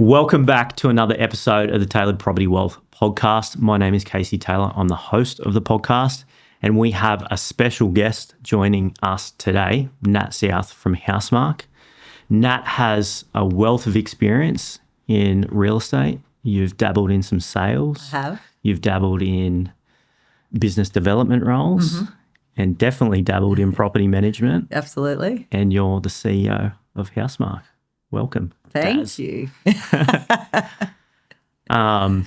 Welcome back to another episode of the Tailored Property Wealth podcast. My name is Casey Taylor. I'm the host of the podcast, and we have a special guest joining us today, Nat South from Housemark. Nat has a wealth of experience in real estate. You've dabbled in some sales. I have. You've dabbled in business development roles and definitely dabbled in property management. Absolutely. And you're the CEO of Housemark. Welcome. Thank Daz. you. How's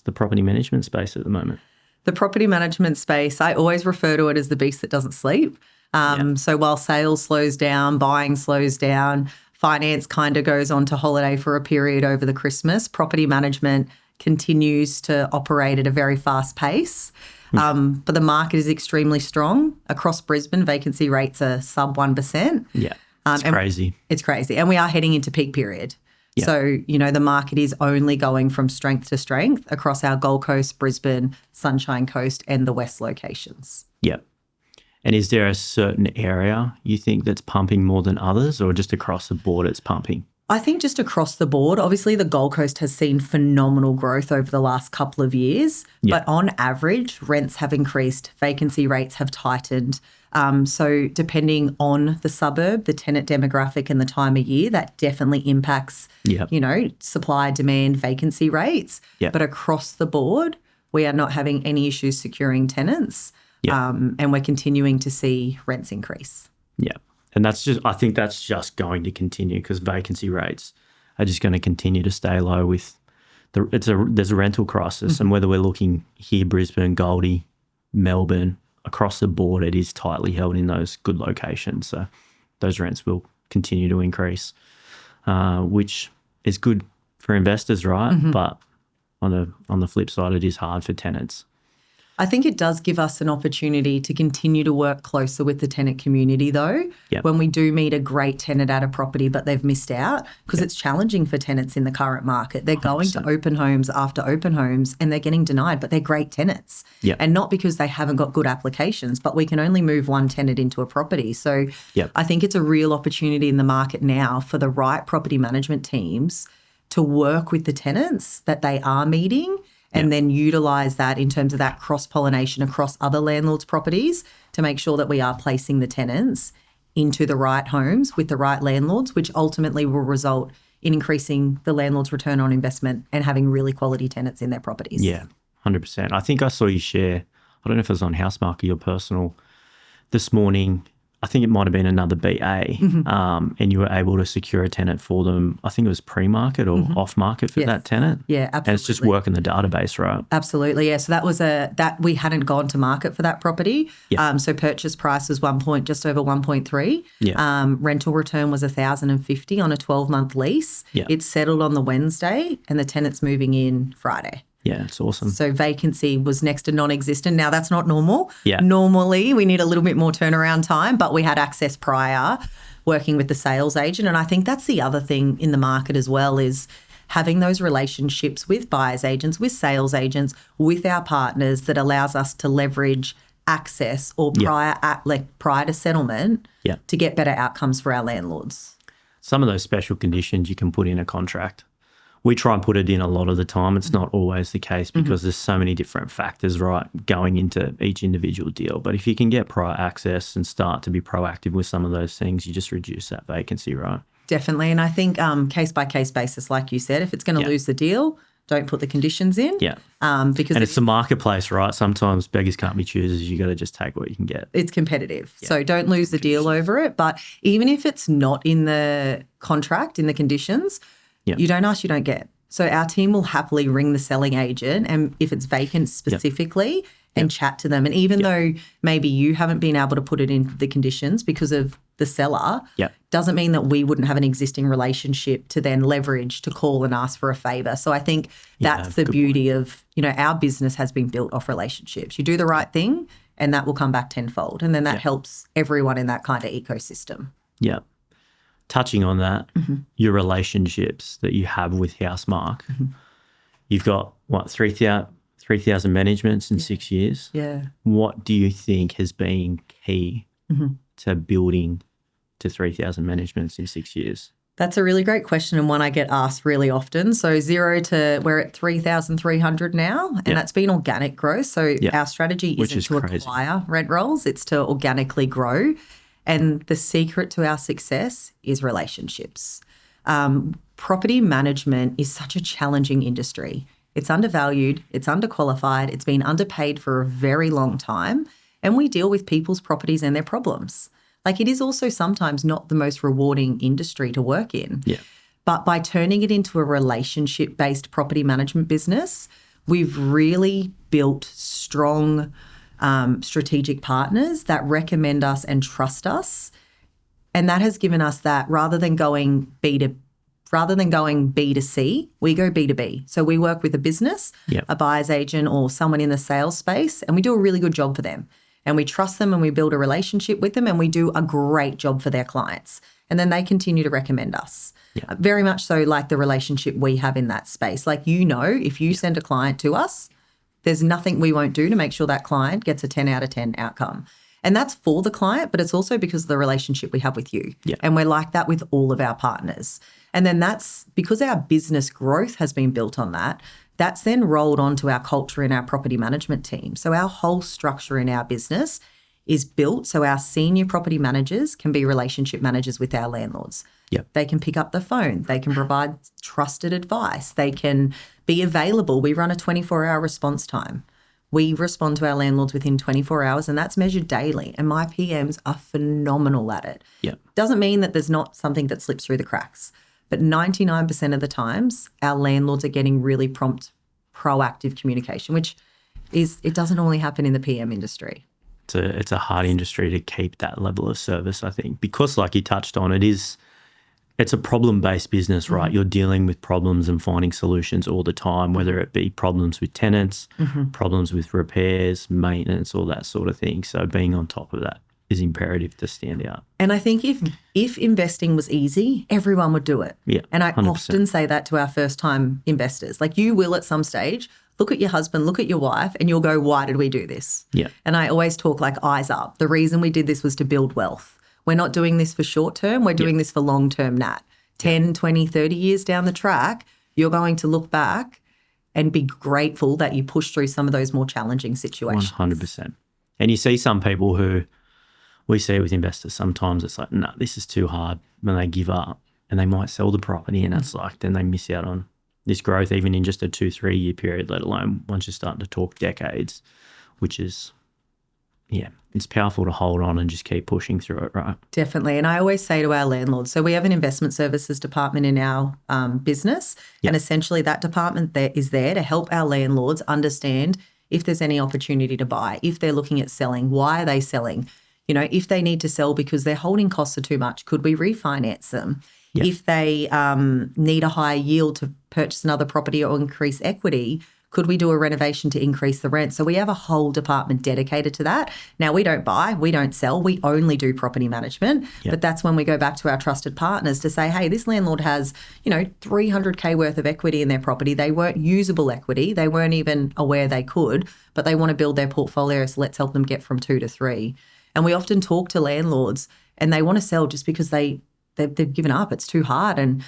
the property management space at the moment? The property management space, I always refer to it as the beast that doesn't sleep. So while sales slows down, buying slows down, finance kind of goes on to holiday for a period over the Christmas, property management continues to operate at a very fast pace. But the market is extremely strong. Across Brisbane, vacancy rates are sub 1%. Yeah, it's crazy. It's crazy. And we are heading into peak period. Yeah. So, the market is only going from strength to strength across our Gold Coast, Brisbane, Sunshine Coast and the West locations. Yeah. And is there a certain area you think that's pumping more than others, or just across the board it's pumping? I think just across the board, obviously the Gold Coast has seen phenomenal growth over the last couple of years, but on average, rents have increased, vacancy rates have tightened. So depending on the suburb, the tenant demographic and the time of year, that definitely impacts, supply, demand, vacancy rates. Yep. But across the board, we are not having any issues securing tenants and we're continuing to see rents increase. Yeah. And I think that's just going to continue because vacancy rates are just going to continue to stay low with there's a rental crisis. And whether we're looking here, Brisbane, Goldie, Melbourne, across the board, it is tightly held in those good locations. So those rents will continue to increase, which is good for investors, right? But on the flip side, it is hard for tenants. I think it does give us an opportunity to continue to work closer with the tenant community though. Yep. When we do meet a great tenant at a property but they've missed out, because it's challenging for tenants in the current market. They're going to open homes after open homes and they're getting denied, but they're great tenants. Yep. And not because they haven't got good applications, but we can only move one tenant into a property. So I think it's a real opportunity in the market now for the right property management teams to work with the tenants that they are meeting and then utilise that in terms of that cross-pollination across other landlords' properties to make sure that we are placing the tenants into the right homes with the right landlords, which ultimately will result in increasing the landlord's return on investment and having really quality tenants in their properties. Yeah, 100%. I think I saw you share, I don't know if it was on Housemark or your personal, this morning, I think it might have been another BA, and you were able to secure a tenant for them. I think it was pre-market or off-market for that tenant. Yeah, absolutely. And it's just working the database, right? Absolutely, yeah. So that was that we hadn't gone to market for that property. Yeah. So purchase price was just over 1.3. Yeah. Rental return was $1,050 on a 12-month lease. Yeah. It settled on the Wednesday, and the tenant's moving in Friday. Yeah, it's awesome. So vacancy was next to non-existent. Now, that's not normal. Yeah. Normally, we need a little bit more turnaround time, but we had access prior working with the sales agent. And I think that's the other thing in the market as well is having those relationships with buyers agents, with sales agents, with our partners that allows us to leverage access or prior to settlement to get better outcomes for our landlords. Some of those special conditions you can put in a contract. We try and put it in a lot of the time. It's not always the case because there's so many different factors, right, going into each individual deal. But if you can get prior access and start to be proactive with some of those things, you just reduce that vacancy, right? Definitely. And I think case-by-case basis, like you said, if it's going to lose the deal, don't put the conditions in. Yeah. Because it's the marketplace, right? Sometimes beggars can't be choosers. You got to just take what you can get. It's competitive. Yeah. So don't lose the deal over it. But even if it's not in the contract, in the conditions, you don't ask, you don't get. So our team will happily ring the selling agent and if it's vacant specifically and chat to them. And even though maybe you haven't been able to put it in the conditions because of the seller, doesn't mean that we wouldn't have an existing relationship to then leverage to call and ask for a favour. So I think that's the beauty of, our business has been built off relationships. You do the right thing and that will come back tenfold. And then that helps everyone in that kind of ecosystem. Yeah. Touching on that, your relationships that you have with Housemark, you've got, 3,000 managements in 6 years? Yeah. What do you think has been key to building to 3,000 managements in 6 years? That's a really great question and one I get asked really often. So we're at 3,300 now, and that's been organic growth. So our strategy isn't to acquire rent rolls, it's to organically grow. And the secret to our success is relationships. Property management is such a challenging industry. It's undervalued, it's underqualified, it's been underpaid for a very long time, and we deal with people's properties and their problems. Like, it is also sometimes not the most rewarding industry to work in. Yeah. But by turning it into a relationship-based property management business, we've really built strong strategic partners that recommend us and trust us. And that has given us that rather than going B2C, we go B2B. So we work with a business, a buyer's agent or someone in the sales space, and we do a really good job for them. And we trust them and we build a relationship with them and we do a great job for their clients. And then they continue to recommend us. Yeah. Very much so like the relationship we have in that space. Like, if you send a client to us, there's nothing we won't do to make sure that client gets a 10 out of 10 outcome. And that's for the client, but it's also because of the relationship we have with you. Yeah. And we're like that with all of our partners. And then that's because our business growth has been built on that. That's then rolled onto our culture in our property management team. So our whole structure in our business is built so our senior property managers can be relationship managers with our landlords. Yep. They can pick up the phone. They can provide trusted advice. They can be available. We run a 24-hour response time. We respond to our landlords within 24 hours, and that's measured daily. And my PMs are phenomenal at it. Yep. Doesn't mean that there's not something that slips through the cracks. But 99% of the times, our landlords are getting really prompt, proactive communication, which it doesn't only happen in the PM industry. It's a hard industry to keep that level of service, I think, because like you touched on, it's a problem-based business, right? Mm-hmm. You're dealing with problems and finding solutions all the time, whether it be problems with tenants, problems with repairs, maintenance, all that sort of thing. So being on top of that is imperative to stand out. And I think if investing was easy, everyone would do it. Yeah, and I 100%. often say that to our first-time investors. Like, you will at some stage look at your husband, look at your wife, and you'll go, why did we do this? Yeah. And I always talk like eyes up. The reason we did this was to build wealth. We're not doing this for short term. We're doing this for long term, Nat. 10, 20, 30 years down the track, you're going to look back and be grateful that you pushed through some of those more challenging situations. 100%. And you see some people who we see with investors, sometimes it's like, no, this is too hard, when they give up and they might sell the property, and it's like then they miss out on this growth even in just a 2-3 year period, let alone once you're starting to talk decades, which is, it's powerful to hold on and just keep pushing through it, right? Definitely. And I always say to our landlords, so we have an investment services department in our business, and essentially that department is there to help our landlords understand if there's any opportunity to buy, if they're looking at selling, why are they selling? If they need to sell because their holding costs are too much, could we refinance them? Yep. If they need a higher yield to purchase another property or increase equity, could we do a renovation to increase the rent? So we have a whole department dedicated to that. Now, we don't buy, we don't sell, we only do property management. Yep. But that's when we go back to our trusted partners to say, hey, this landlord has, $300K worth of equity in their property. They weren't usable equity. They weren't even aware they could, but they want to build their portfolio. So let's help them get from 2 to 3. And we often talk to landlords and they want to sell just because they've given up. It's too hard. And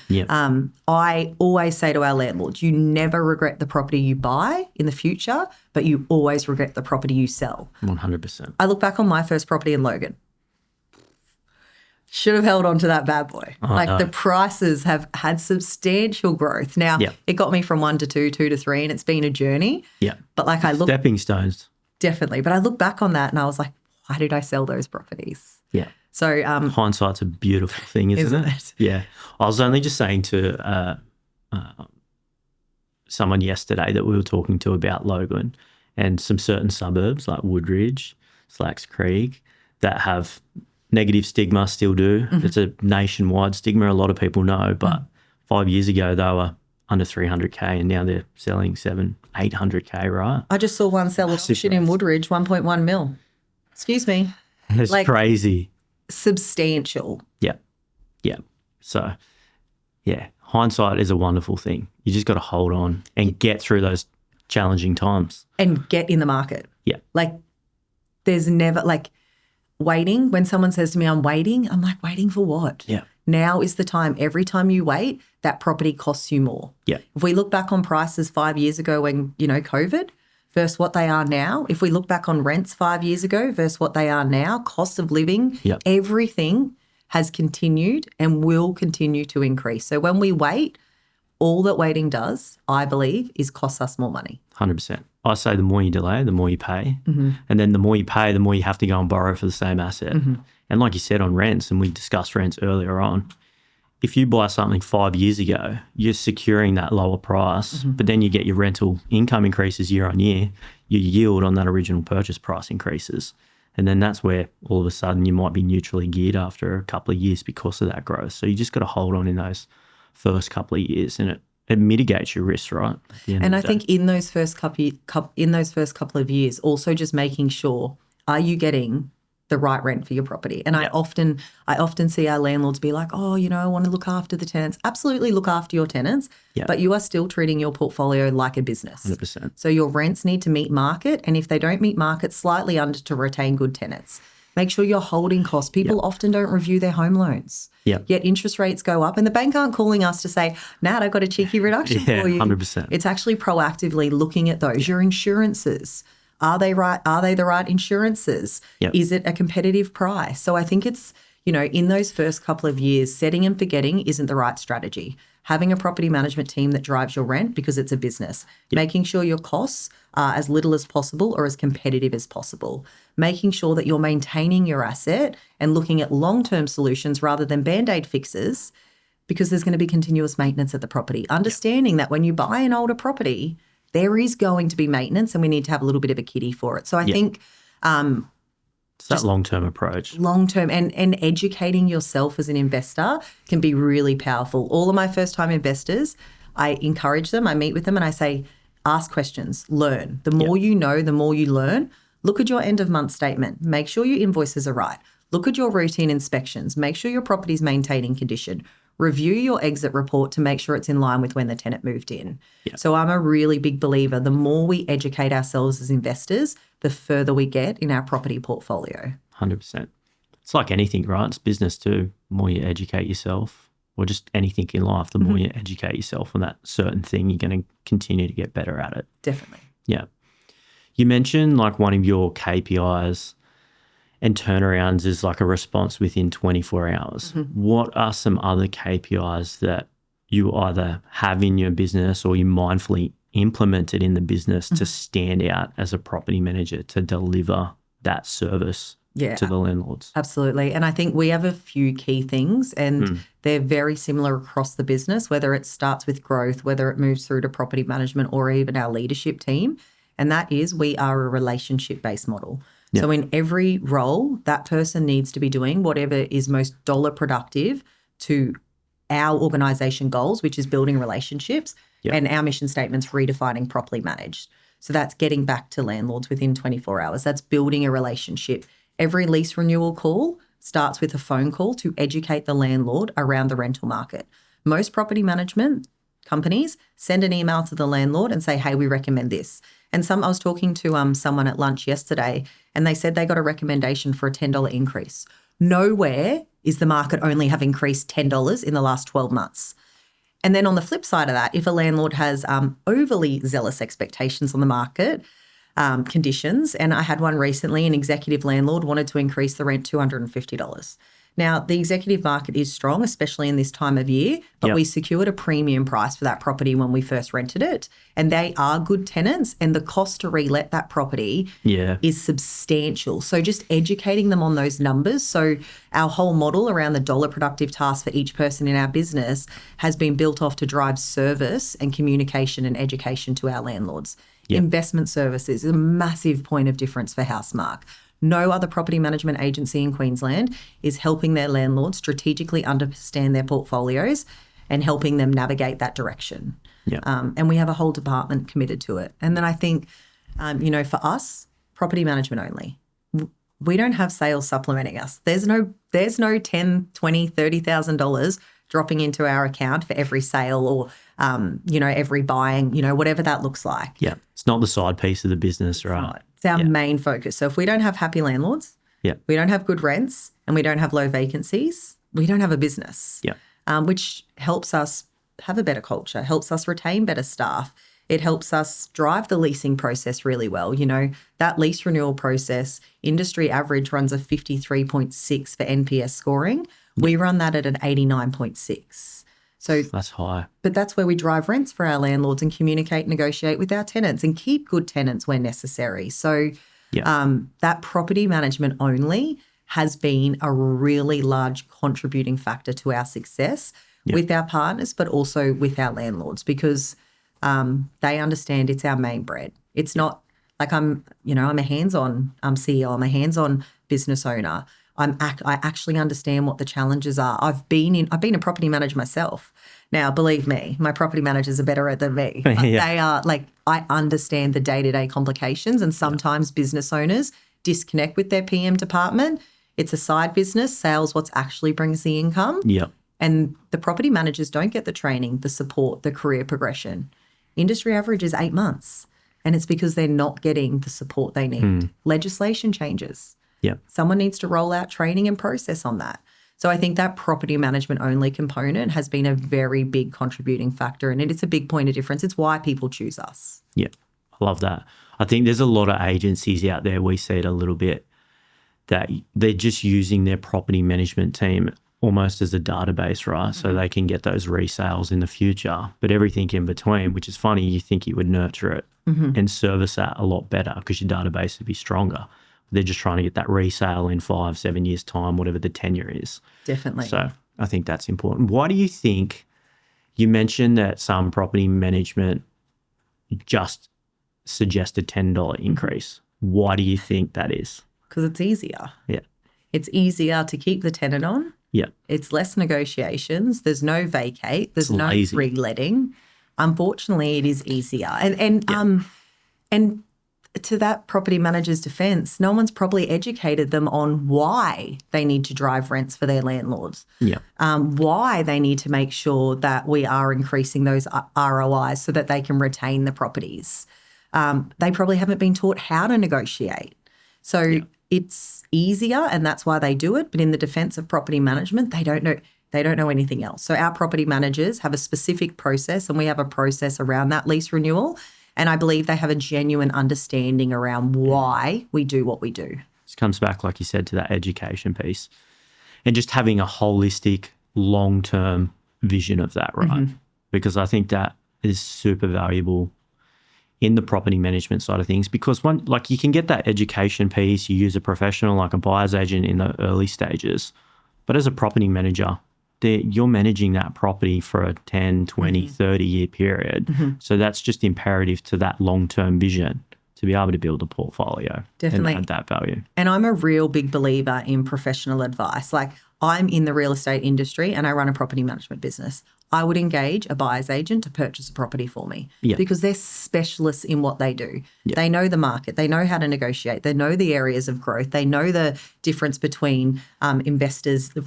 I always say to our landlords, you never regret the property you buy in the future, but you always regret the property you sell. 100%. I look back on my first property in Logan. Should have held on to that bad boy. The prices have had substantial growth. Now, it got me from 1 to 2, 2 to 3, and it's been a journey. Yeah. But stepping stones. Definitely. But I look back on that and I was like, why did I sell those properties? Yeah. So hindsight's a beautiful thing, isn't it? Yeah. I was only just saying to someone yesterday that we were talking to about Logan and some certain suburbs like Woodridge, Slacks Creek, that have negative stigma, still do. Mm-hmm. It's a nationwide stigma, a lot of people know, but 5 years ago they were under 300K and now they're selling 700-800K, right? I just saw one sell auction in Woodridge, 1.1 mil. Excuse me. It's crazy. Substantial. Yeah. Yeah. So, hindsight is a wonderful thing. You just got to hold on and get through those challenging times. And get in the market. Yeah. There's never, waiting. When someone says to me, I'm waiting for what? Yeah. Now is the time. Every time you wait, that property costs you more. Yeah. If we look back on prices 5 years ago when, COVID versus what they are now, if we look back on rents 5 years ago versus what they are now, cost of living, everything has continued and will continue to increase. So when we wait, all that waiting does, I believe, is cost us more money. 100%. I say the more you delay, the more you pay. And then the more you pay, the more you have to go and borrow for the same asset. And like you said on rents, and we discussed rents earlier on, if you buy something 5 years ago, you're securing that lower price, but then you get your rental income increases year on year, your yield on that original purchase price increases. And then that's where all of a sudden you might be neutrally geared after a couple of years because of that growth. So you just got to hold on in those first couple of years, and it mitigates your risk, right? And I think in those first couple of years, also just making sure, are you getting the right rent for your property? And I often see our landlords be like, oh, I want to look after the tenants. Absolutely look after your tenants, but you are still treating your portfolio like a business. 100%. So your rents need to meet market, and if they don't meet market, slightly under to retain good tenants. Make sure you're holding costs. People often don't review their home loans. Yet interest rates go up, and the bank aren't calling us to say, Nat, I've got a cheeky reduction for you. 100%. It's actually proactively looking at those. Your insurances. Are they right? Are they the right insurances? Is it a competitive price? So I think it's, in those first couple of years, setting and forgetting isn't the right strategy. Having a property management team that drives your rent because it's a business. Making sure your costs are as little as possible or as competitive as possible. Making sure that you're maintaining your asset and looking at long-term solutions rather than Band-Aid fixes, because there's going to be continuous maintenance at the property. Understanding that when you buy an older property, there is going to be maintenance and we need to have a little bit of a kitty for it. So I think it's that long-term approach. Long-term and educating yourself as an investor can be really powerful. All of my first-time investors, I encourage them, I meet with them and I say, ask questions, learn. The more you know, the more you learn. Look at your end-of-month statement. Make sure your invoices are right. Look at your routine inspections. Make sure your property's maintaining condition. Review your exit report to make sure it's in line with when the tenant moved in. So I'm a really big believer. The more we educate ourselves as investors, the further we get in our property portfolio. 100%. It's like anything, right? It's business too. The more you educate yourself, or just anything in life, the more you educate yourself on that certain thing, you're going to continue to get better at it. Definitely. Yeah. You mentioned like one of your KPIs and turnarounds is like a response within 24 hours. What are some other KPIs that you either have in your business or you mindfully implemented in the business to stand out as a property manager to deliver that service to the landlords? Absolutely. And I think we have a few key things and they're very similar across the business, whether it starts with growth, whether it moves through to property management or even our leadership team. And that is, we are a relationship-based model. So in every role, that person needs to be doing whatever is most dollar productive to our organisation goals, which is building relationships, and our mission statement's redefining properly managed. So that's getting back to landlords within 24 hours. That's building a relationship. Every lease renewal call starts with a phone call to educate the landlord around the rental market. Most property management companies send an email to the landlord and say, hey, we recommend this. And I was talking to someone at lunch yesterday and they said they got a recommendation for a $10 increase. Nowhere is the market only have increased $10 in the last 12 months. And then on the flip side of that, if a landlord has overly zealous expectations on the market conditions, and I had one recently, an executive landlord wanted to increase the rent $250. Now, the executive market is strong, especially in this time of year, but we secured a premium price for that property when we first rented it. And they are good tenants and the cost to relet that property is substantial. So just educating them on those numbers. So our whole model around the dollar productive task for each person in our business has been built off to drive service and communication and education to our landlords. Investment services is a massive point of difference for Housemark. No other property management agency in Queensland is helping their landlords strategically understand their portfolios and helping them navigate that direction. And we have a whole department committed to it. And then I think, for us, property management only. We don't have sales supplementing us. There's no $10,000, $20,000, $30,000 dropping into our account for every sale or, every buying, whatever that looks like. It's not the side piece of the business, right? It's our main focus. So if we don't have happy landlords, we don't have good rents and we don't have low vacancies, we don't have a business, Yeah. which helps us have a better culture, helps us retain better staff. It helps us drive the leasing process really well. You know, that lease renewal process, industry average runs a 53.6 for NPS scoring. We run that at an 89.6. So That's high. but that's where we drive rents for our landlords and communicate, negotiate with our tenants and keep good tenants where necessary. So that property management only has been a really large contributing factor to our success with our partners, but also with our landlords, because they understand it's our main bread. It's not like I'm a hands-on CEO, I'm a hands-on business owner. I actually understand what the challenges are. I've been a property manager myself. Now, believe me, my property managers are better at than me. They are I understand the day-to-day complications, and sometimes business owners disconnect with their PM department. It's a side business, sales what actually brings the income. Yep. And the property managers don't get the training, the support, the career progression. Industry average is 8 months, and it's because they're not getting the support they need. Legislation changes. Yep. Someone needs to roll out training and process on that. So I think that property management only component has been a very big contributing factor, and it's a big point of difference. It's why people choose us. Yeah, I love that. I think there's a lot of agencies out there, we see it a little bit, that they're just using their property management team almost as a database, right? So they can get those resales in the future. But everything in between, which is funny, you think you would nurture it and service that a lot better because your database would be stronger. They're just trying to get that resale in 5-7 years' time, whatever the tenure is. Definitely. So I think that's important. Why do you think, you mentioned that some property management just suggest a $10 increase. Why do you think that is? Because it's easier. Yeah. It's easier to keep the tenant on. Yeah. It's less negotiations. There's no vacate. There's no lazy. reletting. Unfortunately, it is easier. And to that property manager's defence, no one's probably educated them on why they need to drive rents for their landlords. Yeah. Why they need to make sure that we are increasing those ROIs so that they can retain the properties. They probably haven't been taught how to negotiate. So it's easier, and that's why they do it. But in the defence of property management, they don't know anything else. So our property managers have a specific process, and we have a process around that lease renewal. And I believe they have a genuine understanding around why we do what we do. This comes back, like you said, to that education piece and just having a holistic, long-term vision of that, right? Because I think that is super valuable in the property management side of things, because you can get that education piece, you use a professional like a buyer's agent in the early stages, but as a property manager, you're managing that property for a 10, 20, 30-year period. So that's just imperative to that long-term vision to be able to build a portfolio. Definitely. And add that value. And I'm a real big believer in professional advice. Like, I'm in the real estate industry and I run a property management business. I would engage a buyer's agent to purchase a property for me because they're specialists in what they do. They know the market. They know how to negotiate. They know the areas of growth. They know the difference between investors, the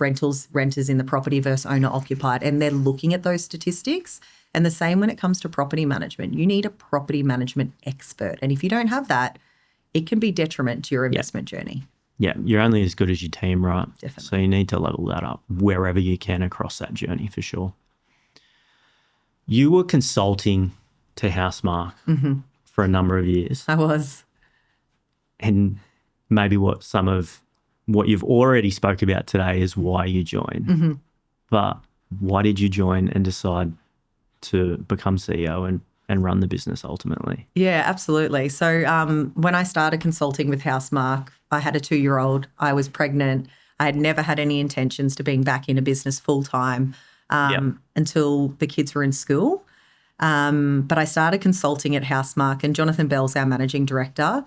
renters in the property versus owner-occupied, and they're looking at those statistics. And the same when it comes to property management. You need a property management expert. And if you don't have that, it can be detriment to your investment journey. Yeah, you're only as good as your team, right? Definitely. So you need to level that up wherever you can across that journey for sure. You were consulting to Housemark for a number of years. I was. And maybe what you've already spoke about today is why you joined. But why did you join and decide to become CEO and run the business ultimately? Yeah, absolutely. So when I started consulting with Housemark, I had a 2-year-old. I was pregnant. I had never had any intentions to being back in a business full-time until the kids were in school. But I started consulting at Housemark, and Jonathan Bell's our managing director.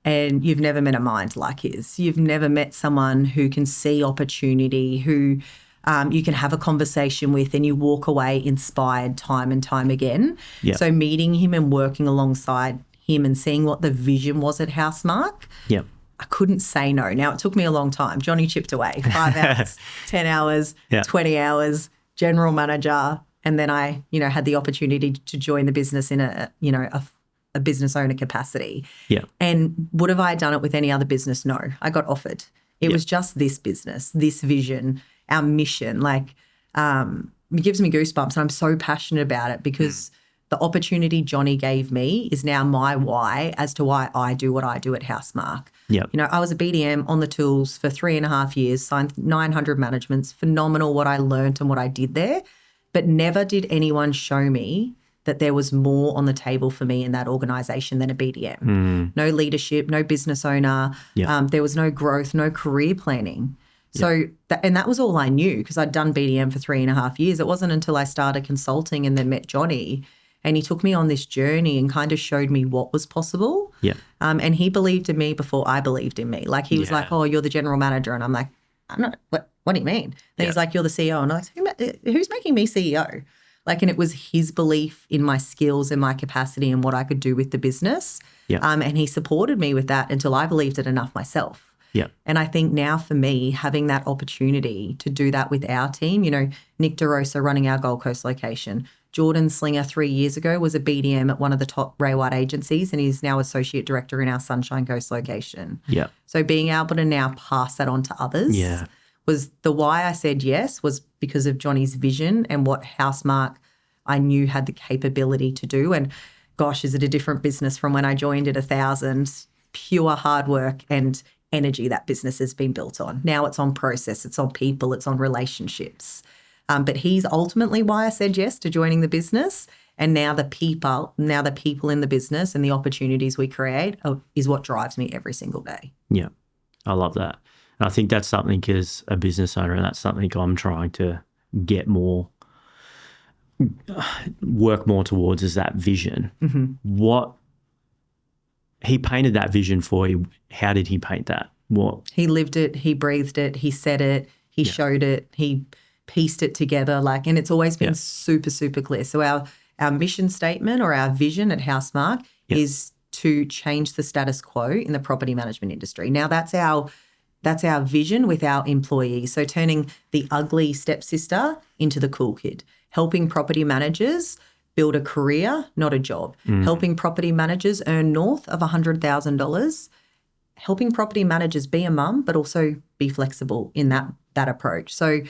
And you've never met a mind like his. You've never met someone who can see opportunity, who you can have a conversation with and you walk away inspired time and time again. Yep. So meeting him and working alongside him and seeing what the vision was at Housemark, I couldn't say no. Now, it took me a long time. Johnny chipped away, 5 hours, 10 hours, 20 hours, general manager. And then I, had the opportunity to join the business in a business owner capacity. Yeah. And would have I done it with any other business? No, I got offered. It was just this business, this vision. our mission. Like, it gives me goosebumps, and I'm so passionate about it because the opportunity Johnny gave me is now my why as to why I do what I do at Housemark. Yep. You know, I was a BDM on the tools for 3.5 years, signed 900 managements, phenomenal what I learned and what I did there, but never did anyone show me that there was more on the table for me in that organisation than a BDM. No leadership, no business owner. Yep. There was no growth, no career planning. So, that was all I knew because I'd done BDM for 3.5 years. It wasn't until I started consulting and then met Johnny, and he took me on this journey and kind of showed me what was possible. Yeah. And he believed in me before I believed in me. Like, he was like, oh, you're the general manager. And I'm like, I'm not, what do you mean? Then he's like, you're the CEO. And I'm like, who's making me CEO? Like, and it was his belief in my skills and my capacity and what I could do with the business. Yeah. And he supported me with that until I believed it enough myself. Yeah. And I think now for me, having that opportunity to do that with our team, you know, Nick DeRosa running our Gold Coast location, Jordan Slinger 3 years ago was a BDM at one of the top Ray White agencies, and he's now associate director in our Sunshine Coast location. Yeah. So being able to now pass that on to others was the why I said yes, was because of Johnny's vision and what Housemark I knew had the capability to do. And gosh, is it a different business from when I joined at 1,000? Pure hard work and energy that business has been built on. Now it's on process, it's on people, it's on relationships. But he's ultimately why I said yes to joining the business. And now the people in the business and the opportunities we create is what drives me every single day. Yeah, I love that. And I think that's something as a business owner, and that's something I'm trying to work more towards is that vision. What he painted that vision for you. How did he paint that? What? He lived it, he breathed it, he said it, he showed it, he pieced it together, like, and it's always been super, super clear. So our mission statement or our vision at Housemark is to change the status quo in the property management industry. Now that's our vision with our employees. So turning the ugly stepsister into the cool kid, helping property managers build a career, not a job, helping property managers earn north of $100,000, helping property managers be a mum, but also be flexible in that approach. So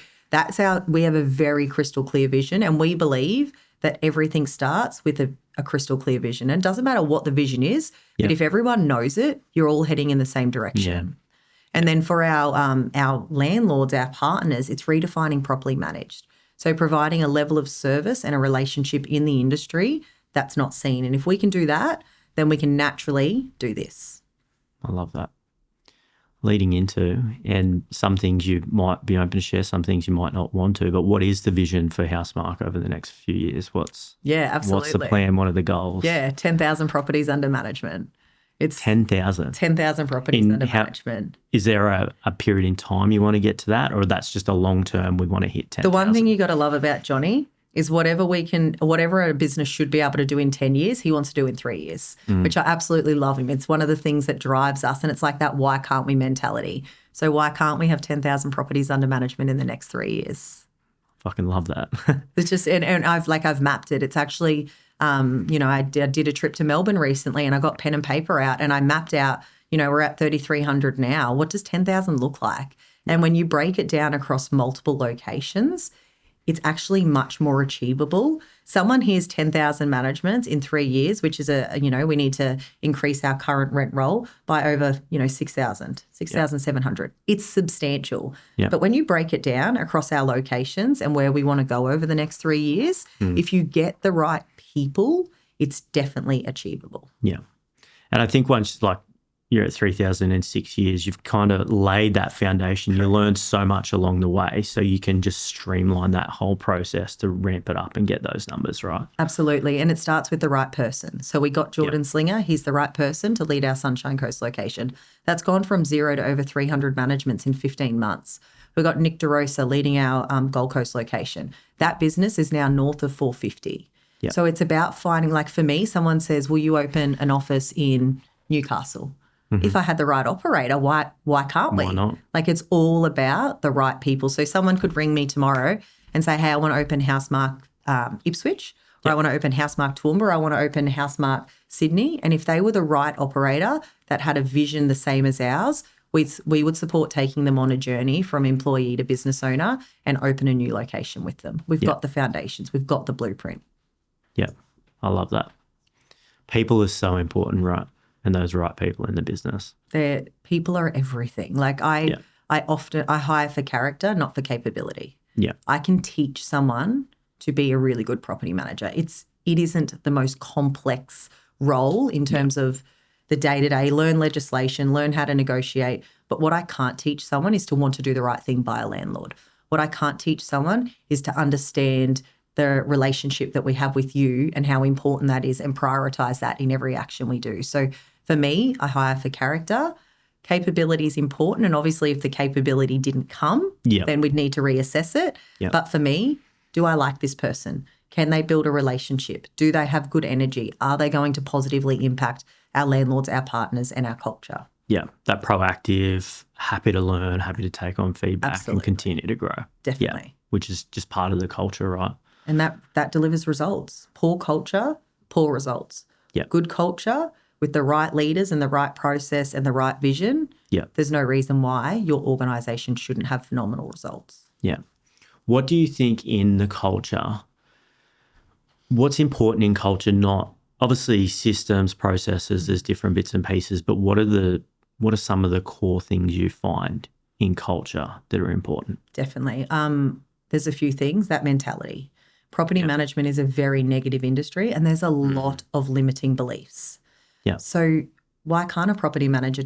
we have a very crystal clear vision, and we believe that everything starts with a crystal clear vision. And it doesn't matter what the vision is, but if everyone knows it, you're all heading in the same direction. And then for our landlords, our partners, it's redefining properly managed. So providing a level of service and a relationship in the industry that's not seen. And if we can do that, then we can naturally do this. I love that. Leading into, and some things you might be open to share, some things you might not want to, but what is the vision for Housemark over the next few years? Absolutely. What's the plan? What are the goals? 10,000 properties under management. It's 10,000. 10,000 properties under management. Is there a period in time you want to get to that, or that's just a long term we want to hit 10,000? The one thing you got to love about Johnny is whatever a business should be able to do in 10 years, he wants to do in 3 years, which I absolutely love him. It's one of the things that drives us, and it's like that why can't we mentality. So why can't we have 10,000 properties under management in the next 3 years? Fucking love that. It's just, and I've mapped it. It's actually, I did a trip to Melbourne recently, and I got pen and paper out and I mapped out, we're at 3,300 now. What does 10,000 look like? And when you break it down across multiple locations, it's actually much more achievable. Someone hears 10,000 managements in 3 years, which is we need to increase our current rent roll by over, 6,700. It's substantial. Yeah. But when you break it down across our locations and where we want to go over the next 3 years, if you get the right people, it's definitely achievable. Yeah. And I think once you're at 3,000 in 6 years, you've kind of laid that foundation. You learned so much along the way, so you can just streamline that whole process to ramp it up and get those numbers, right? Absolutely. And it starts with the right person. So we got Jordan Slinger. He's the right person to lead our Sunshine Coast location. That's gone from 0 to over 300 managements in 15 months. We've got Nick DeRosa leading our Gold Coast location. That business is now north of 450. Yep. So it's about finding, for me, someone says, will you open an office in Newcastle? If I had the right operator, why can't we? Why not? It's all about the right people. So someone could ring me tomorrow and say, hey, I want to open Housemark Ipswich, or I want to open Housemark Toowoomba, or I want to open Housemark Sydney. And if they were the right operator that had a vision the same as ours, we would support taking them on a journey from employee to business owner and open a new location with them. We've got the foundations. We've got the blueprint. Yeah, I love that. People are so important, right? And those right people in the business. People are everything. Like I hire for character, not for capability. Yeah. I can teach someone to be a really good property manager. It isn't the most complex role in terms of the day-to-day, learn legislation, learn how to negotiate. But what I can't teach someone is to want to do the right thing by a landlord. What I can't teach someone is to understand the relationship that we have with you and how important that is and prioritize that in every action we do. So for me, I hire for character. Capability is important. And obviously if the capability didn't come, then we'd need to reassess it. Yep. But for me, do I like this person? Can they build a relationship? Do they have good energy? Are they going to positively impact our landlords, our partners, and our culture? Yeah, that proactive, happy to learn, happy to take on feedback and continue to grow. Definitely. Yeah, which is just part of the culture, right? And that delivers results. Poor culture, poor results. Yeah. Good culture with the right leaders and the right process and the right vision, there's no reason why your organisation shouldn't have phenomenal results. Yeah. What do you think in the culture, what's important in culture, not obviously systems, processes, there's different bits and pieces, but what are some of the core things you find in culture that are important? Definitely. There's a few things, that mentality. Property management is a very negative industry and there's a lot of limiting beliefs. Yeah. So why can't a property manager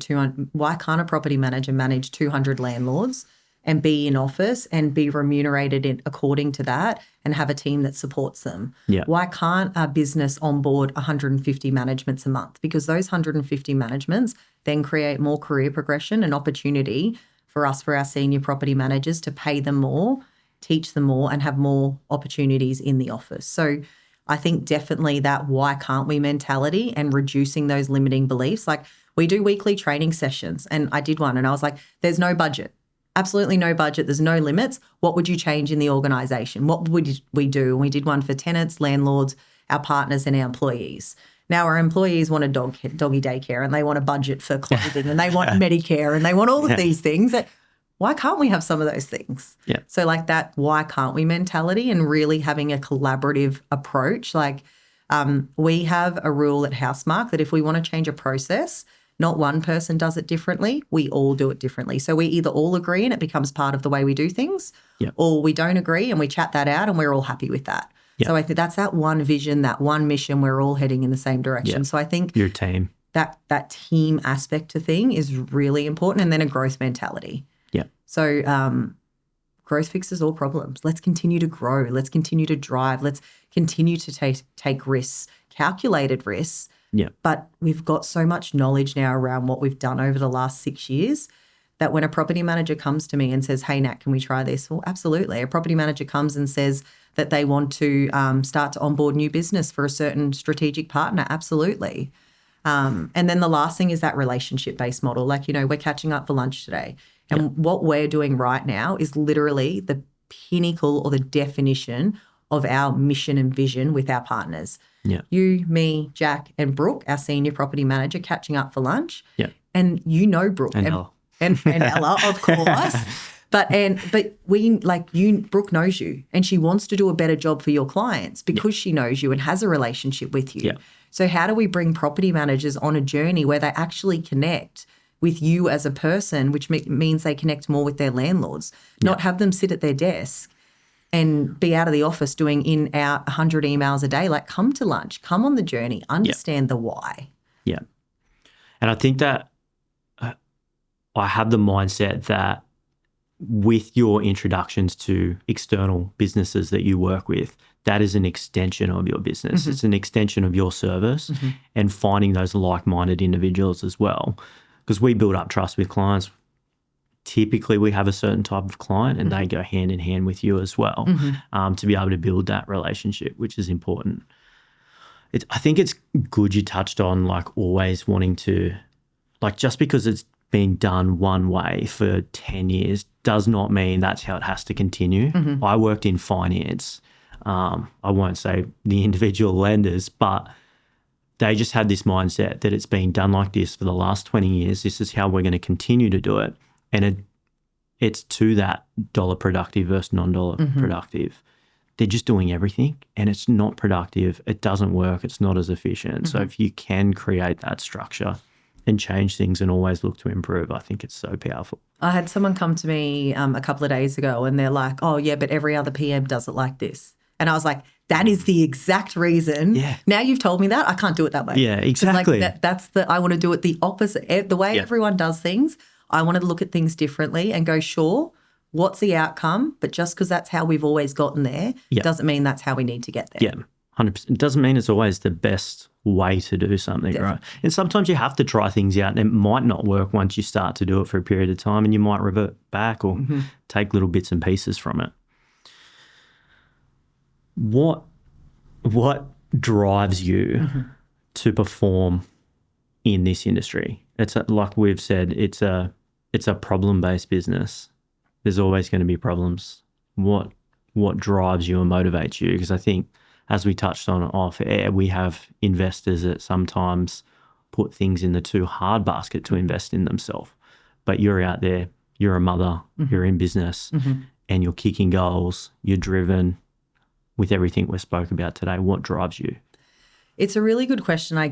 manage 200 landlords and be in office and be remunerated according to that and have a team that supports them? Yeah. Why can't a business onboard 150 managements a month? Because those 150 managements then create more career progression and opportunity for our senior property managers to pay them more, teach them more, and have more opportunities in the office. So I think definitely that why can't we mentality and reducing those limiting beliefs. Like we do weekly training sessions and I did one and I was like, there's no budget. Absolutely no budget. There's no limits. What would you change in the organisation? What would we do? And we did one for tenants, landlords, our partners and our employees. Now our employees want a doggy daycare and they want a budget for clothing and they want Medicare and they want all of these things. Why can't we have some of those things? Yeah. So like that why can't we mentality and really having a collaborative approach. Like we have a rule at Housemark that if we want to change a process, not one person does it differently, we all do it differently. So we either all agree and it becomes part of the way we do things, or we don't agree and we chat that out and we're all happy with that. Yep. So I think that's that one vision, that one mission, we're all heading in the same direction. Yep. So I think your team, that team aspect to thing is really important, and then a growth mentality. Yeah. So growth fixes all problems. Let's continue to grow. Let's continue to drive. Let's continue to take risks, calculated risks. Yeah. But we've got so much knowledge now around what we've done over the last 6 years that when a property manager comes to me and says, hey, Nat, can we try this? Well, absolutely. A property manager comes and says that they want to start to onboard new business for a certain strategic partner. Absolutely. And then the last thing is that relationship-based model. Like, we're catching up for lunch today. And what we're doing right now is literally the pinnacle or the definition of our mission and vision with our partners. Yeah. You, me, Jack, and Brooke, our senior property manager, catching up for lunch. Yeah. And Brooke. And Ella. And Ella, of course. But Brooke knows you and she wants to do a better job for your clients because she knows you and has a relationship with you. Yeah. So how do we bring property managers on a journey where they actually connect with you as a person, which means they connect more with their landlords, not have them sit at their desk and be out of the office doing in, out 100 emails a day. Like, come to lunch, come on the journey, understand the why. Yeah. And I think that I have the mindset that with your introductions to external businesses that you work with, that is an extension of your business. Mm-hmm. It's an extension of your service, and finding those like-minded individuals as well. Because we build up trust with clients. Typically, we have a certain type of client and they go hand in hand with you as well, to be able to build that relationship, which is important. I think it's good you touched on like always wanting to, like just because it's been done one way for 10 years does not mean that's how it has to continue. I worked in finance. I won't say the individual lenders, but they just had this mindset that it's been done like this for the last 20 years. This is how we're going to continue to do it. And it's to that dollar productive versus non-dollar productive. They're just doing everything and it's not productive. It doesn't work. It's not as efficient. So if you can create that structure and change things and always look to improve, I think it's so powerful. I had someone come to me a couple of days ago and they're like, oh, yeah, but every other PM does it like this. And I was like, that is the exact reason. Yeah. Now you've told me that, I can't do it that way. Yeah, exactly. Like I want to do it the opposite. The way everyone does things, I want to look at things differently and go, sure, what's the outcome? But just because that's how we've always gotten there doesn't mean that's how we need to get there. Yeah, 100%. It doesn't mean it's always the best way to do something, right? And sometimes you have to try things out and it might not work once you start to do it for a period of time and you might revert back or take little bits and pieces from it. What drives you to perform in this industry? It's like we've said, it's a problem-based business. There's always going to be problems. What drives you and motivates you? Because I think, as we touched on off air, we have investors that sometimes put things in the too hard basket to invest in themselves. But you're out there, you're a mother, you're in business, and you're kicking goals, you're driven with everything we spoke about today. What drives you? It's a really good question. I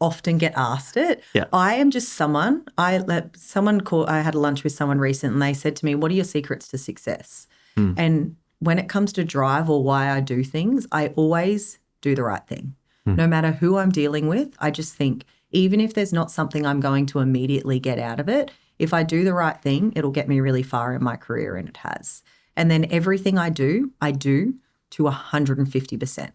often get asked it. Yeah. I am just someone. I had a lunch with someone recently and they said to me, what are your secrets to success? And when it comes to drive or why I do things, I always do the right thing. No matter who I'm dealing with, I just think even if there's not something I'm going to immediately get out of it, if I do the right thing, it'll get me really far in my career, and it has. And then everything I do to 150%.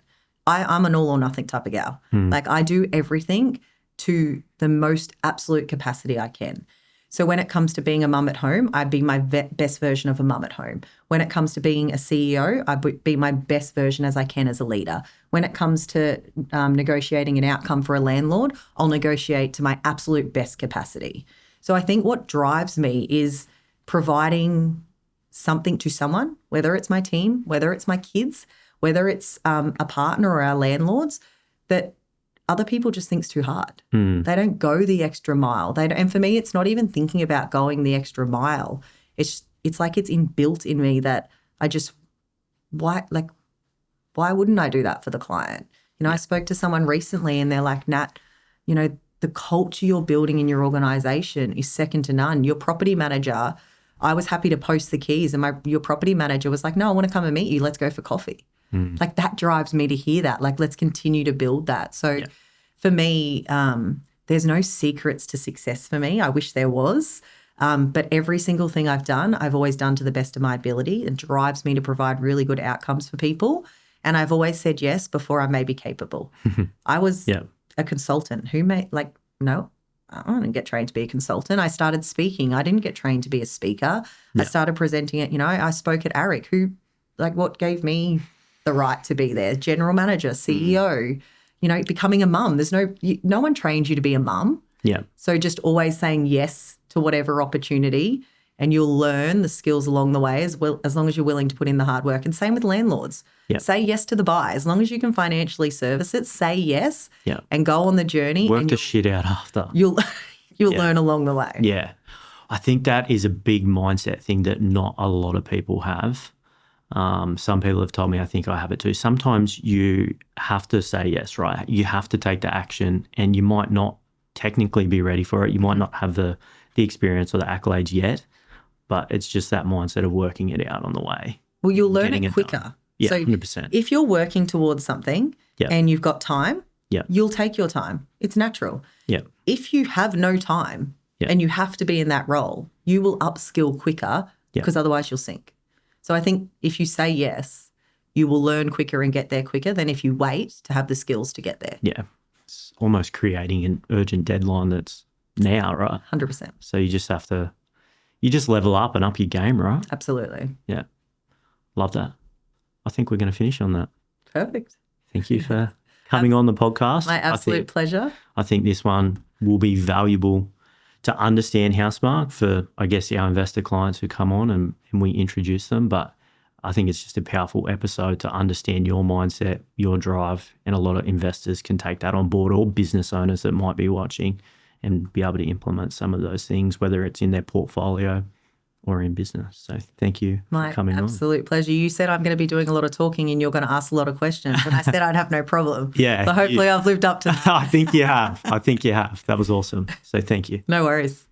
I'm an all or nothing type of gal. Like I do everything to the most absolute capacity I can. So when it comes to being a mum at home, I'd be my best version of a mum at home. When it comes to being a CEO, I'd be my best version as I can as a leader. When it comes to negotiating an outcome for a landlord, I'll negotiate to my absolute best capacity. So I think what drives me is providing something to someone, whether it's my team, whether it's my kids, whether it's a partner or our landlords, that other people just think's too hard. They don't go the extra mile. And for me, it's not even thinking about going the extra mile. It's like it's inbuilt in me that why wouldn't I do that for the client? I spoke to someone recently and they're like, Nat, the culture you're building in your organisation is second to none. Your property manager, I was happy to post the keys and your property manager was like, no, I want to come and meet you. Let's go for coffee. Like that drives me to hear that. Like, let's continue to build that. So for me, there's no secrets to success for me. I wish there was. But every single thing I've done, I've always done to the best of my ability. It drives me to provide really good outcomes for people. And I've always said yes before I may be capable. I was a consultant no, I didn't get trained to be a consultant. I started speaking. I didn't get trained to be a speaker. I started presenting it. I spoke at ARIC, what gave me the right to be there? General manager, CEO, becoming a mum. There's no one trained you to be a mum. Yeah. So just always saying yes to whatever opportunity, and you'll learn the skills along the way as well, as long as you're willing to put in the hard work. And same with landlords. Yep. Say yes to the buy. As long as you can financially service it, say yes and go on the journey. Work the shit out after. You'll learn along the way. Yeah. I think that is a big mindset thing that not a lot of people have. Some people have told me, I think I have it too. Sometimes you have to say yes, right? You have to take the action and you might not technically be ready for it. You might not have the experience or the accolades yet, but it's just that mindset of working it out on the way. Well, you'll learn it quicker. Done. Yeah, so 100%. If you're working towards something and you've got time, you'll take your time. It's natural. Yeah. If you have no time and you have to be in that role, you will upskill quicker because otherwise you'll sink. So I think if you say yes, you will learn quicker and get there quicker than if you wait to have the skills to get there. Yeah. It's almost creating an urgent deadline that's now, right? 100%. So you just have to, level up and up your game, right? Absolutely. Yeah. Love that. I think we're going to finish on that. Perfect. Thank you for coming on the podcast. My absolute pleasure. I think this one will be valuable to understand Housemark for, I guess, our investor clients who come on and we introduce them. But I think it's just a powerful episode to understand your mindset, your drive, and a lot of investors can take that on board, or business owners that might be watching, and be able to implement some of those things, whether it's in their portfolio or in business. So thank you for coming on. My absolute pleasure. You said I'm going to be doing a lot of talking and you're going to ask a lot of questions. And I said I'd have no problem. Yeah. So hopefully I've lived up to that. I think you have. That was awesome. So thank you. No worries.